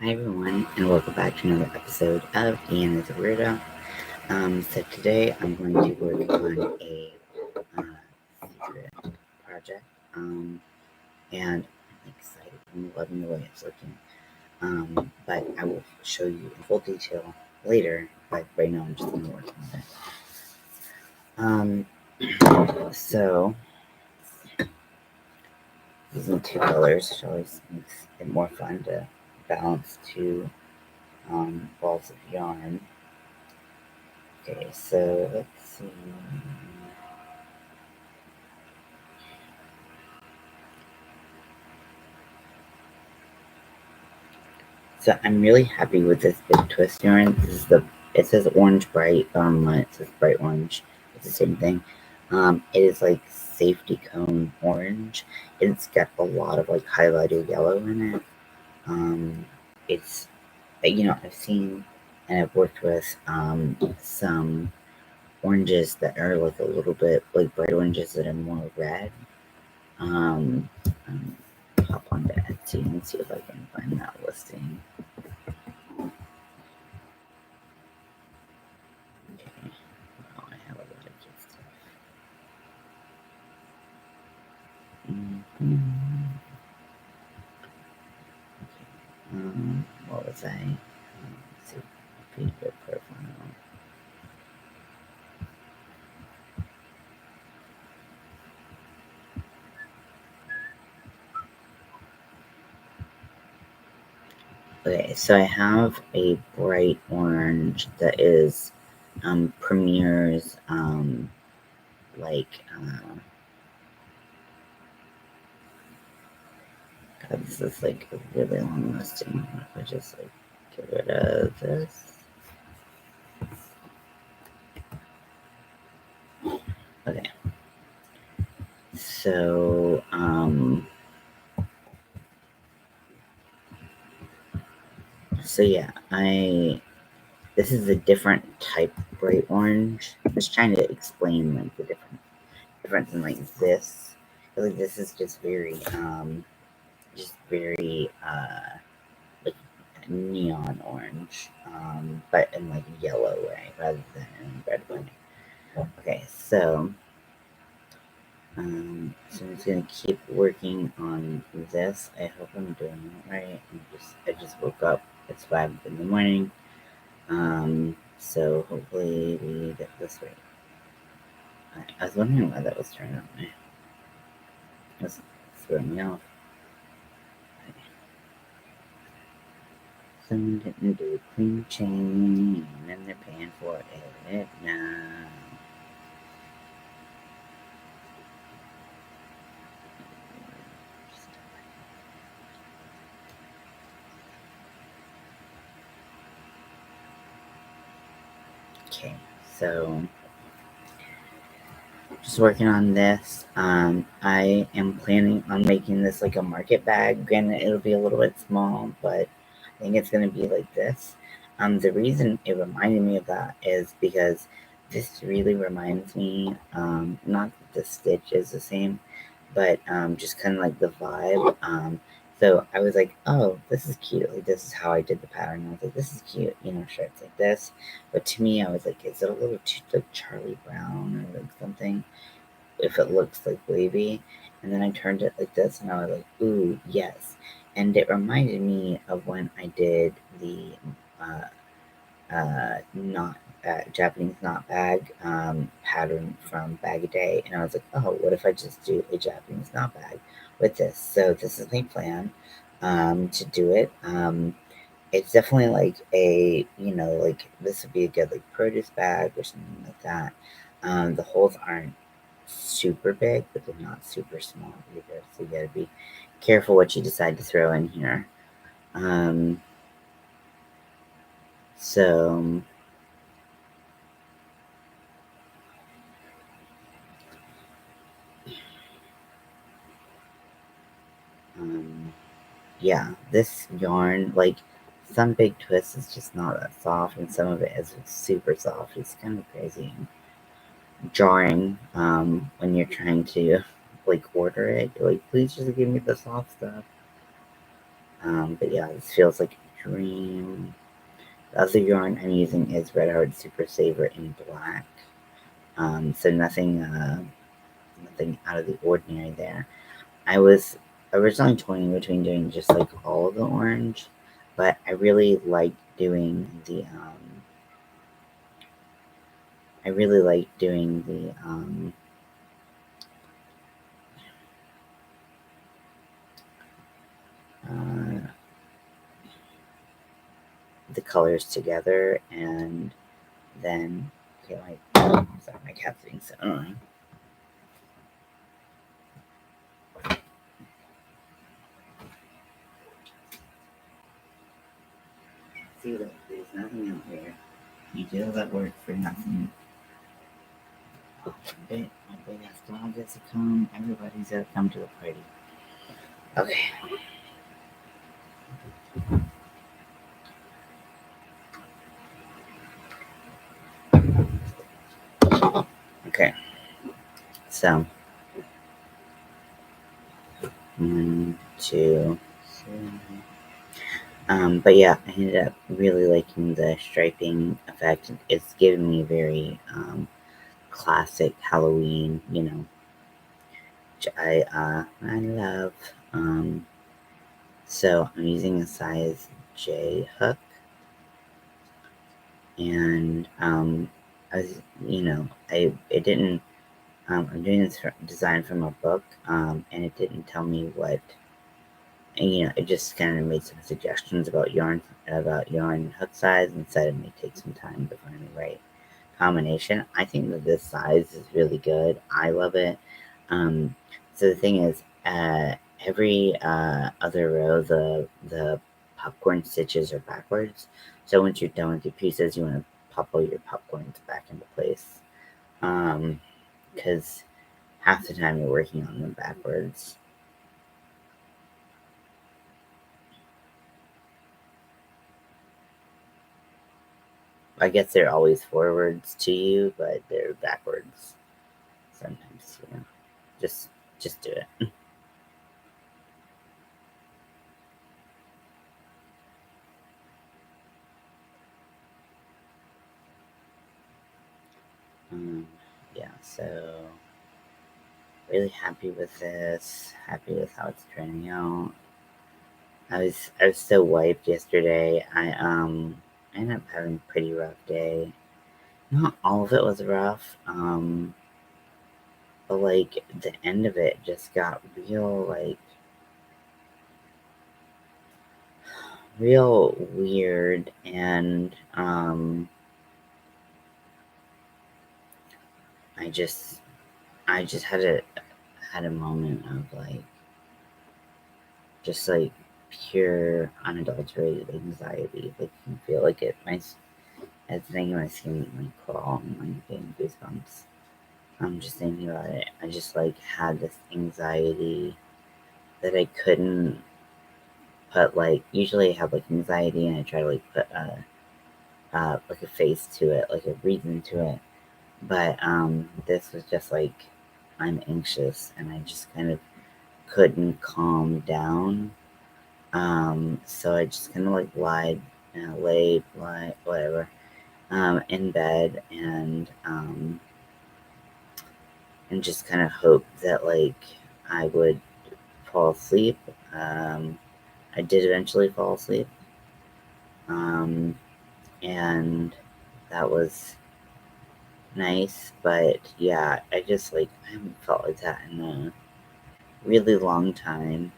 Hi everyone, and welcome back to another episode of Ian is a Weirdo. So today I'm going to work on a secret project, and I'm excited. I'm loving the way it's looking. But I will show you in full detail later. But right now I'm just going to work on it. So using two colors, which always makes it more fun to balance two balls of yarn. Okay, so let's see. So I'm really happy with this big twist yarn. It says orange bright on it says bright orange. It's the same thing. It is like safety cone orange. It's got a lot of like highlighter yellow in it. It's I've seen and I've worked with some oranges that are like a little bit like bright oranges that are more red. Um, Hop onto Etsy and see if I can find that listing. Okay. Oh, I have a lot of good stuff. Okay. What was I? Let's see. Facebook profile. Okay, so I have a bright orange that is Premier's like God, this is like a really long listing. What if I just like get rid of this? Okay. So yeah, this is a different type of bright orange. I'm just trying to explain like the difference in like this. Like this is just very like neon orange, but in like a yellow way rather than in red way. Okay, so I'm just gonna keep working on this. I hope I'm doing it right. I just woke up. It's 5 in the morning. So hopefully we get this right. I was wondering why that was turned on. It was throwing me off. Someone didn't do a clean chain, and they're paying for it now. Okay, so just working on this. I am planning on making this like a market bag. Granted, it'll be a little bit small, but I think it's gonna be like this. The reason it reminded me of that is because this really reminds me, not that the stitch is the same, but just kind of like the vibe. So I was like, oh, this is cute. Like this is how I did the pattern. I was like, this is cute, shirts like this. But to me, I was like, is it a little too like Charlie Brown or like something? If it looks like wavy. And then I turned it like this, and I was like, ooh, yes. And it reminded me of when I did the not Japanese knot bag pattern from Bag a Day, and I was like, oh, what if I just do a Japanese knot bag with this? So this is my plan to do it. It's definitely like like this would be a good like produce bag or something like that. The holes aren't super big, but they're not super small either, so you gotta be careful what you decide to throw in here. Um, so yeah, this yarn, like some big twists is just not that soft, and some of it is super soft. It's kind of crazy and jarring when you're trying to like order it. You're like, please just give me the soft stuff. But yeah, this feels like Dream. The other yarn I'm using is Red Heart Super Saver in black. So nothing out of the ordinary there. I was originally toying between doing just like all of the orange, but I really like doing the uh, the colors together, and then okay, sorry, my cat's being so annoying. See, look, there's nothing out here. You did all that work for nothing. Okay, that's dog has to come. Everybody's got to come to the party. Okay. Okay. So, 1, 2, 3. But yeah, I ended up really liking the striping effect. It's giving me very classic Halloween, which I love. So I'm using a size J hook, and I was, it didn't. I'm doing this design from a book, and it didn't tell me what. And, it just kind of made some suggestions about yarn hook size, and said it may take some time to find the right combination. I think that this size is really good. I love it. So the thing is, every other row, the popcorn stitches are backwards. So once you're done with your pieces, you want to pop all your popcorns back into place. Because half the time you're working on them backwards. I guess they're always forwards to you, but they're backwards sometimes. Just do it. Yeah. So really happy with this. Happy with how it's turning out. I was so wiped yesterday. I ended up having a pretty rough day. Not all of it was rough. But like the end of it just got real weird, and I just had a moment of just pure unadulterated anxiety. Like you feel like I was thinking my skin crawl and getting goosebumps. I'm just thinking about it. I just had this anxiety that I couldn't put usually I have anxiety, and I try to put a face to it, a reason to it. But this was just I'm anxious, and I just kind of couldn't calm down. So I just kind of laid, whatever, in bed, and just kind of hoped that I would fall asleep. I did eventually fall asleep, and that was nice. But yeah, I haven't felt like that in a really long time.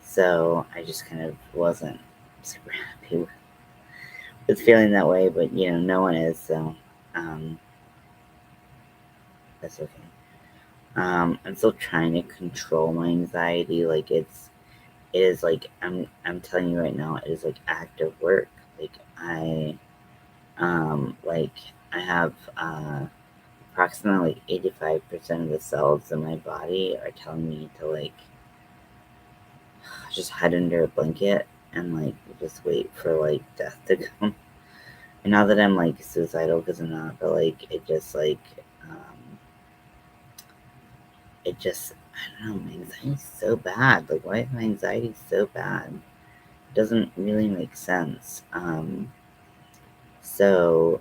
So I just kind of wasn't super happy with feeling that way. But no one is, so um, that's okay. I'm still trying to control my anxiety. It is I'm telling you right now, it is active work. I I have approximately 85% of the cells in my body are telling me to just hide under a blanket and just wait for death to come. And not that I'm suicidal, because I'm not, but um it just, I don't know, my anxiety's so bad. Why is my anxiety so bad? doesn't really make sense. So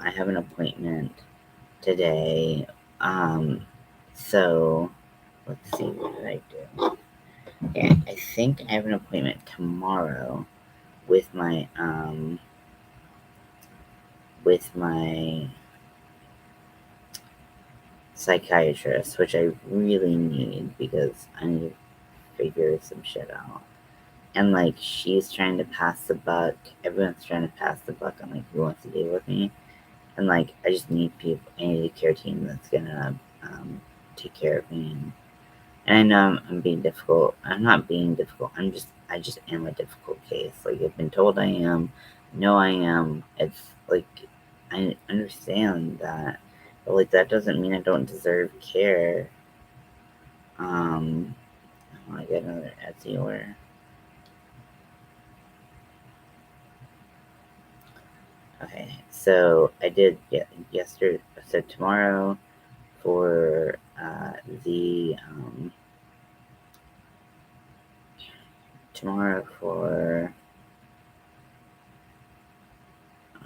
I have an appointment today. So let's see, what did I do? Yeah, I think I have an appointment tomorrow with my psychiatrist, which I really need because I need to figure some shit out. And like she's trying to pass the buck. Everyone's trying to pass the buck on like who wants to deal with me. And like I just need people. I need a care team that's gonna take care of me. And I know I'm being difficult. I'm not being difficult. I just am a difficult case. Like I've been told I am. No, I am. It's like I understand that, but like that doesn't mean I don't deserve care. Um, I want to get another Etsy order. Okay, so I did yesterday. So for the tomorrow for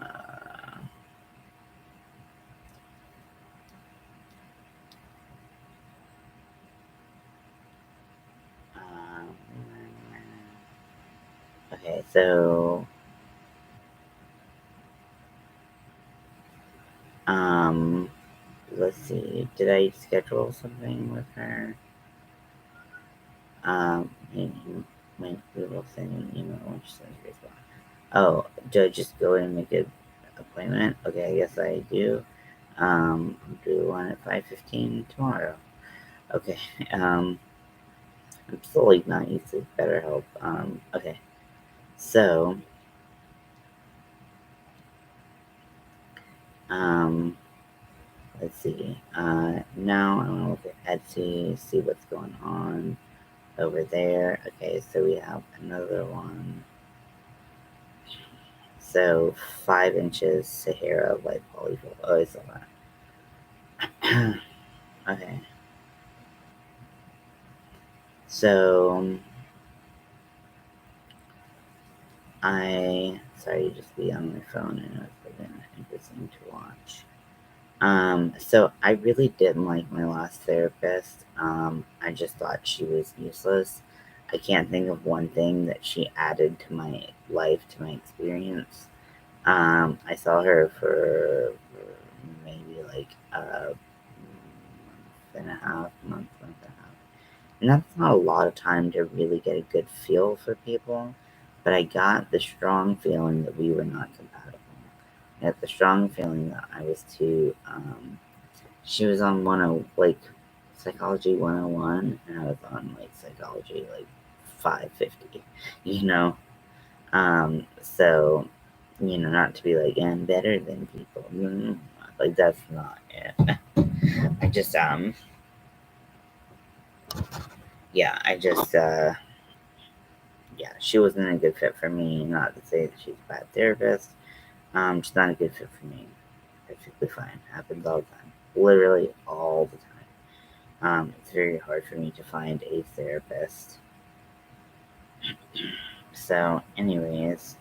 uh, um, okay, so um, let's see. Did I schedule something with her? Maybe we will send an email when she sends a response. Oh, do I just go in and make an appointment? Okay, I guess I do. Do one at 5:15 tomorrow. Okay. I'm still like not used to BetterHelp. Okay. So, um, let's see. Now I want to look at Etsy, see what's going on over there. Okay, so we have another one. So 5 inches Sahara white polyfold. Oh, I saw that. Okay. So I sorry to just be on my phone and it's been interesting to watch. So I really didn't like my last therapist. I just thought she was useless. I can't think of one thing that she added to my life, to my experience. I saw her for maybe like a month and a half, month and a half. And that's not a lot of time to really get a good feel for people, but I got the strong feeling that we were not compatible. I got the strong feeling that I was too, she was on psychology 101, and I was on like psychology like 550, you know? So, not to be like, I'm better than people. Like, that's not it. I just, yeah, yeah, she wasn't a good fit for me. Not to say that she's a bad therapist. She's not a good fit for me. Perfectly fine. Happens all the time. Literally all the time. It's very hard for me to find a therapist. So, anyways,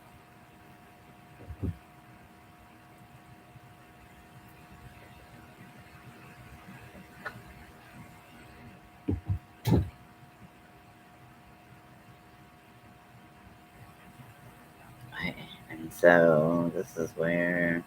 and so this is where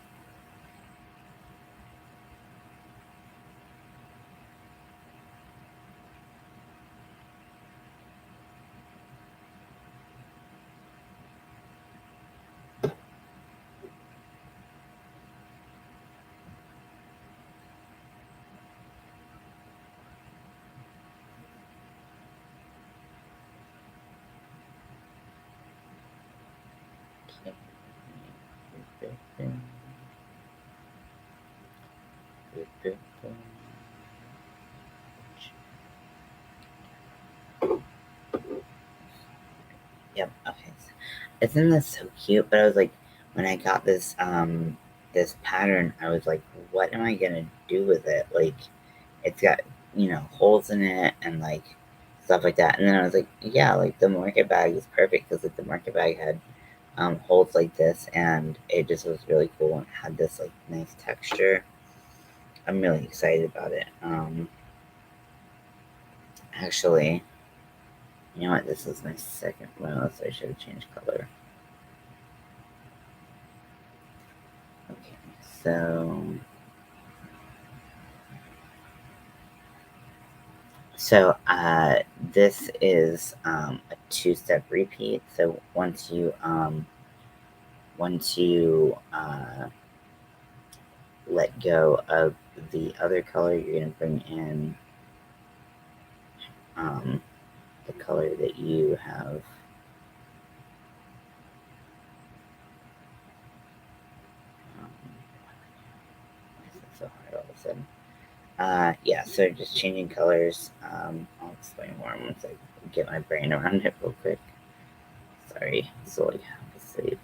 yep, okay. Isn't this so cute? But I was like, when I got this pattern, I was like, what am I gonna do with it? Like, it's got holes in it, and like stuff like that. And then I was like, yeah, like the market bag is perfect because like the market bag had holes like this, and it just was really cool and had this like nice texture. I'm really excited about it. Actually, you know what? This is my second one, so I should have changed color. Okay, so this is a two-step repeat. So once you let go of the other color, you're gonna bring in um, the color that you have. Why is it so hard all of a sudden? Yeah, so just changing colors. I'll explain more once I get my brain around it real quick. Sorry, so like half asleep.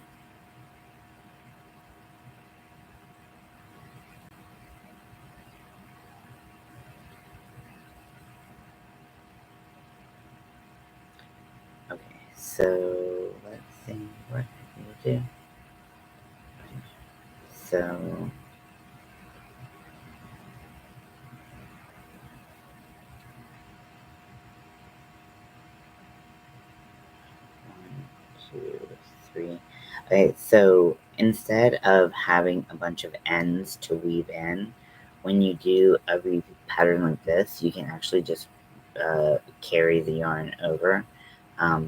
Okay, so let's see what I can do. So one, two, three. Okay, so instead of having a bunch of ends to weave in, when you do a repeat pattern like this, you can actually just carry the yarn over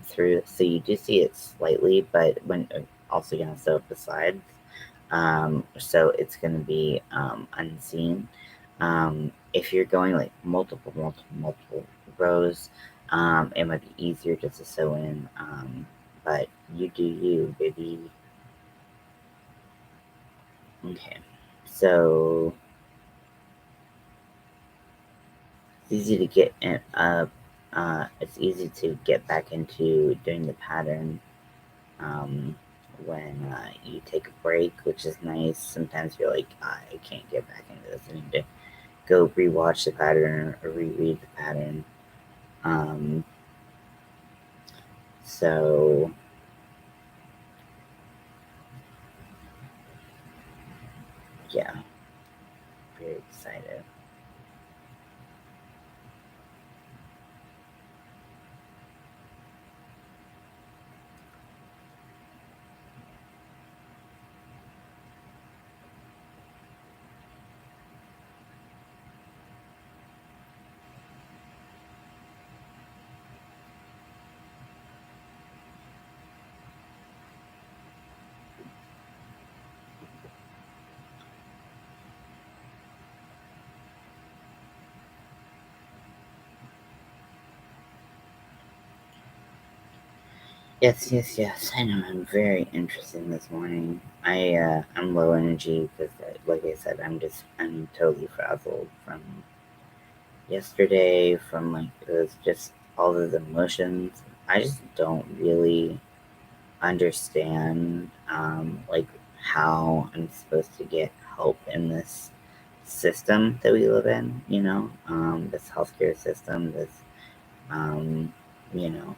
through. So you do see it slightly, but when also gonna sew up the sides, so it's gonna be unseen. If you're going like multiple rows, it might be easier just to sew in. But you do you, baby. Okay, so it's easy to get in, it's easy to get back into doing the pattern when you take a break, which is nice. Sometimes you're like, I can't get back into this. I need to go rewatch the pattern or reread the pattern. Um, so yeah, very excited. Yes. I know. I'm very interested this morning. I'm low energy because, like I said, I'm totally frazzled from yesterday. From like it was just all of the emotions. I just don't really understand like how I'm supposed to get help in this system that we live in. This healthcare system. This um, you know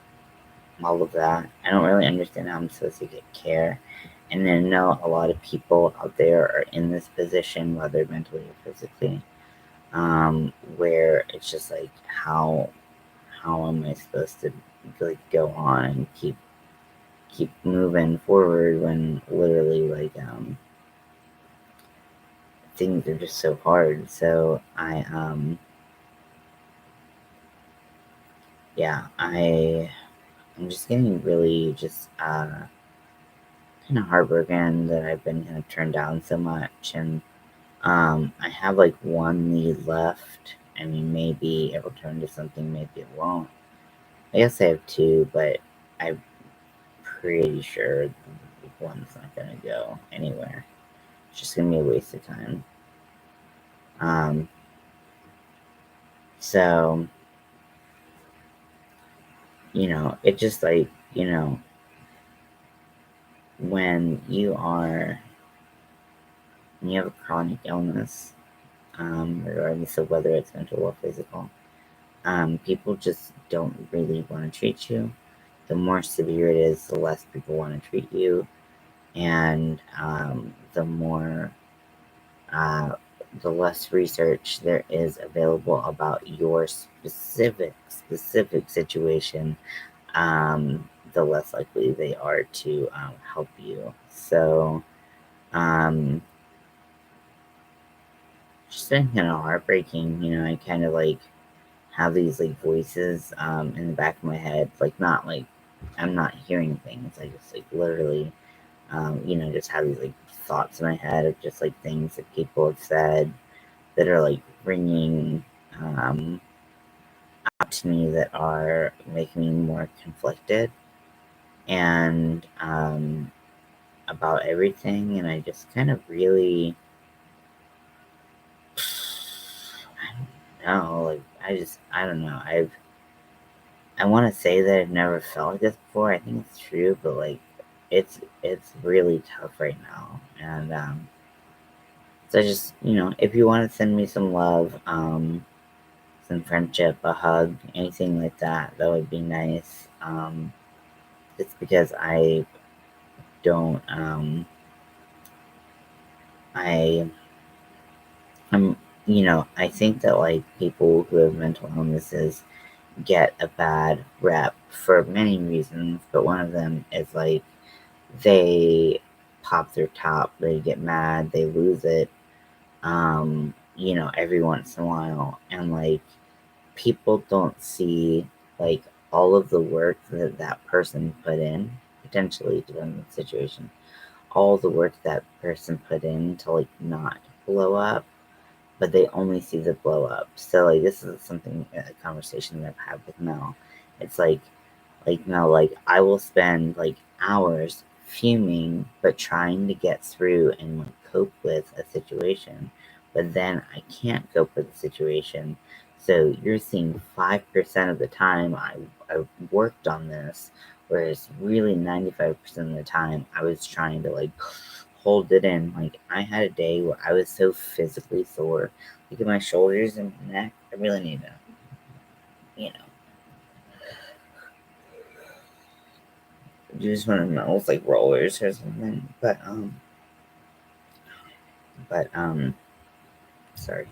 all of that. I don't really understand how I'm supposed to get care. And I know a lot of people out there are in this position, whether mentally or physically, where it's just like, how am I supposed to like go on and keep moving forward when literally like things are just so hard. So I'm just getting really just kind of heartbroken that I've been kind of turned down so much. And I have like one lead left. I mean, maybe it'll turn to something, maybe it won't. I guess I have two, but I'm pretty sure one's not gonna go anywhere. It's just gonna be a waste of time. Um, so it just like when when you have a chronic illness, regardless of whether it's mental or physical, people just don't really want to treat you. The more severe it is, the less people want to treat you, and uh, the less research there is available about your specific situation, the less likely they are to help you. So, just been kind of heartbreaking. I kind of like have these like voices in the back of my head, like not like I'm not hearing things. I just like literally, just have these like thoughts in my head of just like things that people have said that are like ringing out to me that are making me more conflicted and about everything. And I just kind of really, I don't know, like I don't know. I want to say that I've never felt like this before. I think it's true, but like it's really tough right now. And so just if you want to send me some love, some friendship, a hug, anything like that, that would be nice. It's because I don't I I'm I think that like people who have mental illnesses get a bad rep for many reasons, but one of them is like they pop their top, they get mad, they lose it, every once in a while. And like people don't see like all of the work that that person put in, potentially depending on the situation, all the work that person put in to like not blow up, but they only see the blow up. So like this is something a conversation that I've had with Mel. It's like Mel, like I will spend like hours fuming but trying to get through and like cope with a situation, but then I can't cope with the situation. So you're seeing 5% of the time I worked on this, whereas really 95% of the time I was trying to like hold it in. Like I had a day where I was so physically sore. Look at my shoulders and my neck. I really need to, you know, do just want to know with like rollers or something. But sorry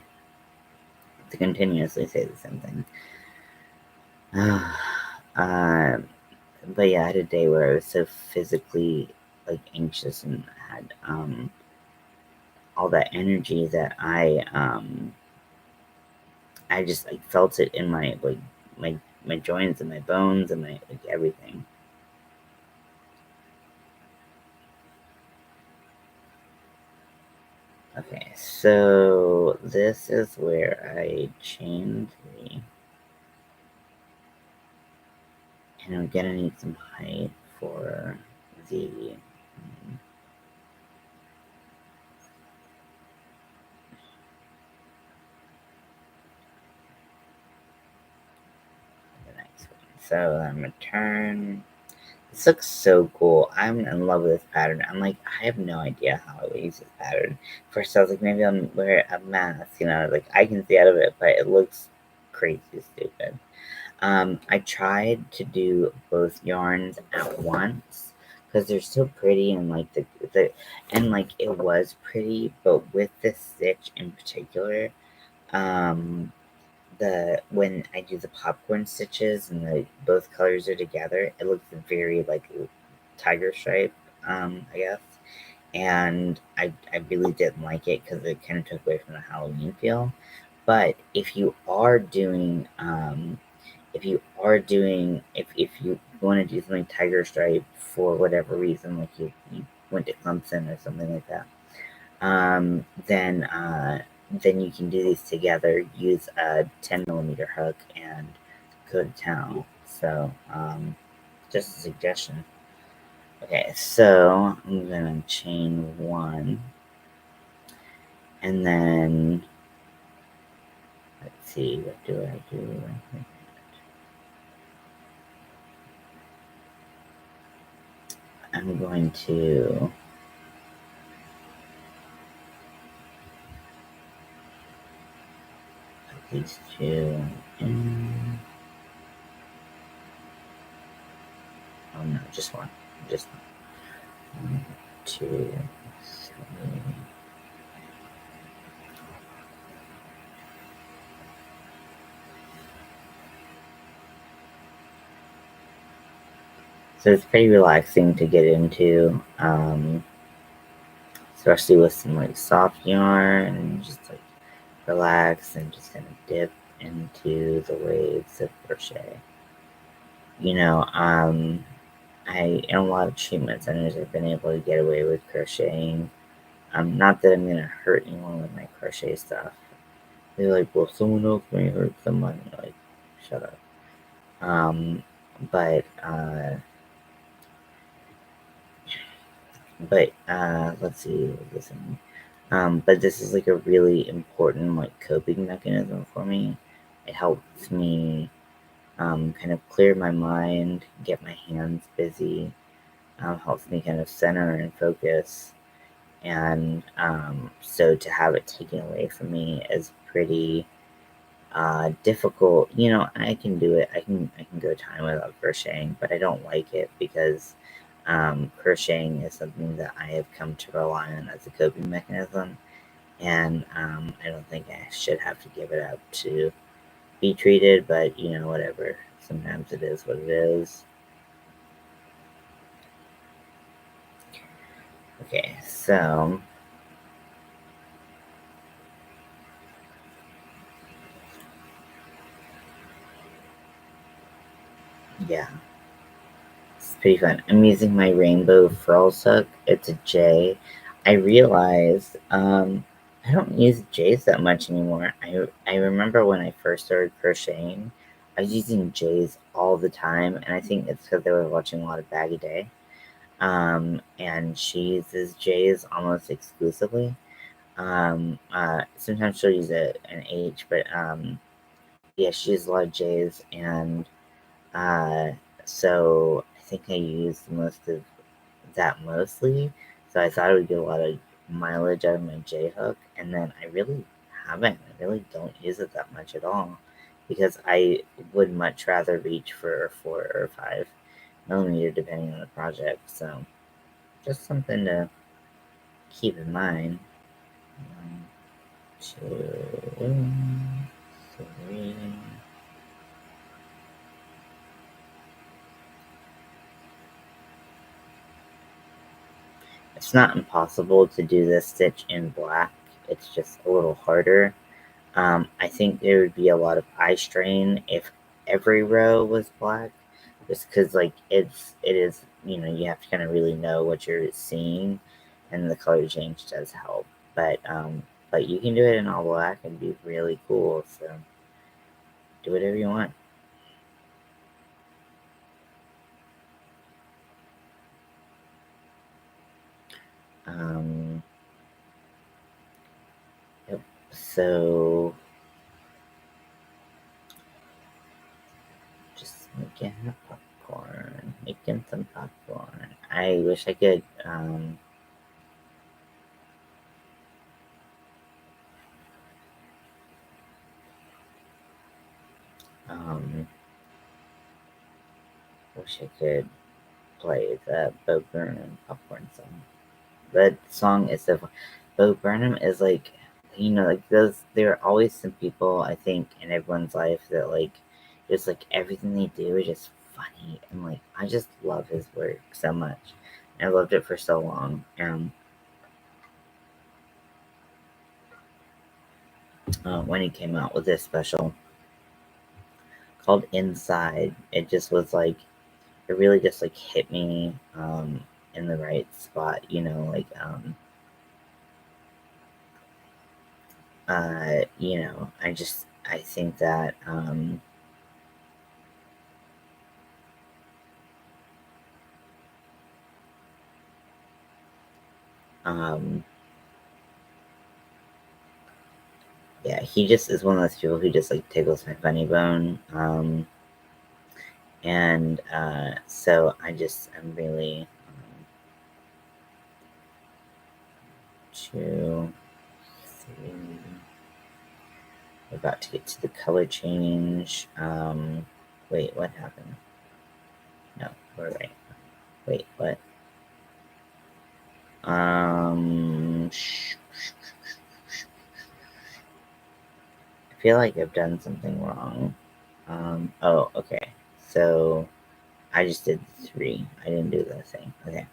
to continuously say the same thing. uh, but yeah, I had a day where I was so physically like anxious and had all that energy that I just like felt it in my like my joints and my bones and my like everything. Okay, so this is where I chain 3, and I'm gonna need some height for the next one. So I'm gonna turn. This looks so cool. I'm in love with this pattern. I'm like, I have no idea how I would use this pattern. First, I was like, maybe I'll wear a mask, like I can see out of it, but it looks crazy stupid. I tried to do both yarns at once because they're so pretty and like and like it was pretty, but with this stitch in particular, um, the when I do the popcorn stitches and the both colors are together, it looks very like tiger stripe, I guess. And I really didn't like it because it kind of took away from the Halloween feel. But if you want to do something tiger stripe for whatever reason, like you went to Clemson or something like that, then you can do these together, use a 10 millimeter hook, and go to town. So just a suggestion. Okay, so I'm gonna chain 1, and then let's see, what do I do? I'm going to these two in. Oh no, just one. Just one, two, three. So it's pretty relaxing to get into, especially with some like soft yarn and just like relax and just kind of dip into the waves of crochet. You know, in a lot of treatment centers, I've been able to get away with crocheting. Not that I'm gonna hurt anyone with my crochet stuff. They're like, well, someone else may hurt somebody. Like, shut up. Um, but let's see, listen. But this is like a really important like coping mechanism for me. It helps me kind of clear my mind, get my hands busy, helps me kind of center and focus. And so to have it taken away from me is pretty difficult. You know, I can do it. I can go time without crocheting, but I don't like it because crocheting is something that I have come to rely on as a coping mechanism, and I don't think I should have to give it up to be treated. But you know, whatever. Sometimes it is what it is. Okay, so yeah. It's pretty fun. I'm using my rainbow furls hook. It's a J. I realized I don't use J's that much anymore. I remember when I first started crocheting, I was using J's all the time, and I think it's because I was watching a lot of Baggy Day. And she uses J's almost exclusively. Sometimes she'll use an H, but yeah, she uses a lot of J's, and uh, so I think I used most of that mostly. So I thought I would get a lot of mileage out of my J hook, and then I really haven't. I really don't use it that much at all because I would much rather reach for 4 or 5 millimeter depending on the project. So just something to keep in mind. 1, 2, 3. It's not impossible to do this stitch in black. It's just a little harder. I think there would be a lot of eye strain if every row was black, just because like it is, you know, you have to kind of really know what you're seeing, and the color change does help. But you can do it in all black and be really cool. So do whatever you want. Um, yep. So just making popcorn, making some popcorn. I wish I could. Um, wish I could play the Bo Burnham popcorn song. That song is so fun. Bo Burnham is like, you know, like those. There are always some people I think in everyone's life that like, just like everything they do is just funny, and like I just love his work so much. I loved it for so long. When he came out with this special called Inside, it just was like it really just like hit me in the right spot. You know, like you know, I think that um yeah, he just is one of those people who just like tickles my funny bone. And so I'm really 2, 3, we're about to get to the color change. Wait, what happened? No, we're right. Wait, what? I feel like I've done something wrong. Oh, okay. So I just did 3. I didn't do the thing. Okay.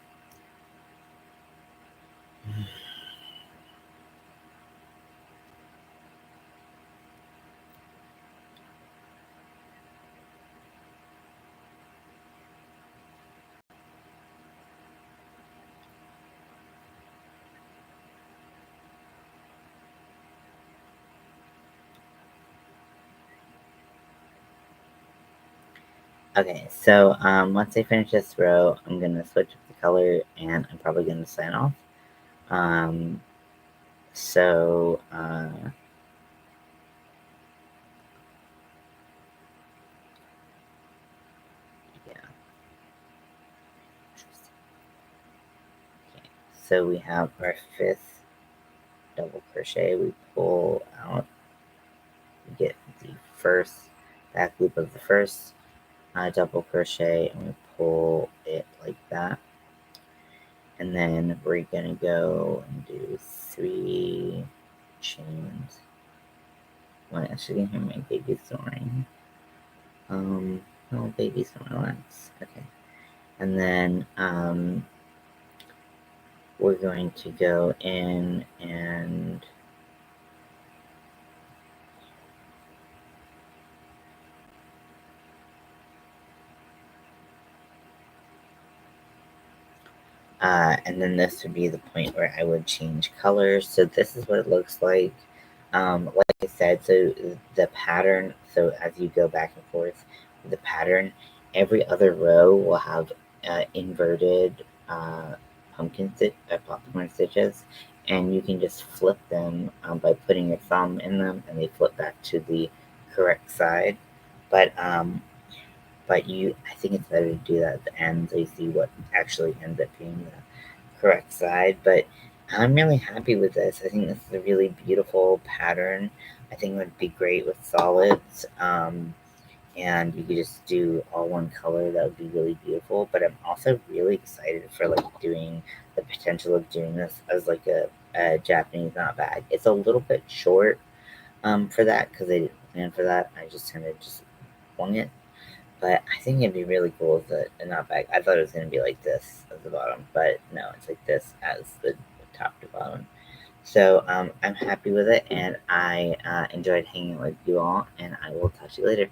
Okay, so once I finish this row, I'm gonna switch up the color and I'm probably gonna sign off. Um, so, yeah. Okay, so we have our 5th double crochet. We pull out, we get the first back loop of the first double crochet, and we pull it like that. And then we're gonna go and do 3 chains. Well, actually, hear my baby snoring. No, baby's gonna relax. Okay. And then we're going to go in and then this would be the point where I would change colors. So this is what it looks like. Like I said, so the pattern, so as you go back and forth, the pattern, every other row will have inverted popcorn stitches, and you can just flip them by putting your thumb in them, and they flip back to the correct side. But I think it's better to do that at the end so you see what actually ends up being the correct side. But I'm really happy with this. I think this is a really beautiful pattern. I think it would be great with solids. And you could just do all one color. That would be really beautiful. But I'm also really excited for like doing the potential of doing this as like a Japanese knot bag. It's a little bit short for that because I didn't plan for that. I just kind of just wung it. But I think it'd be really cool with a knot bag. I thought it was gonna be like this at the bottom, but no, it's like this as the top to bottom. So I'm happy with it, and I enjoyed hanging with you all, and I will talk to you later.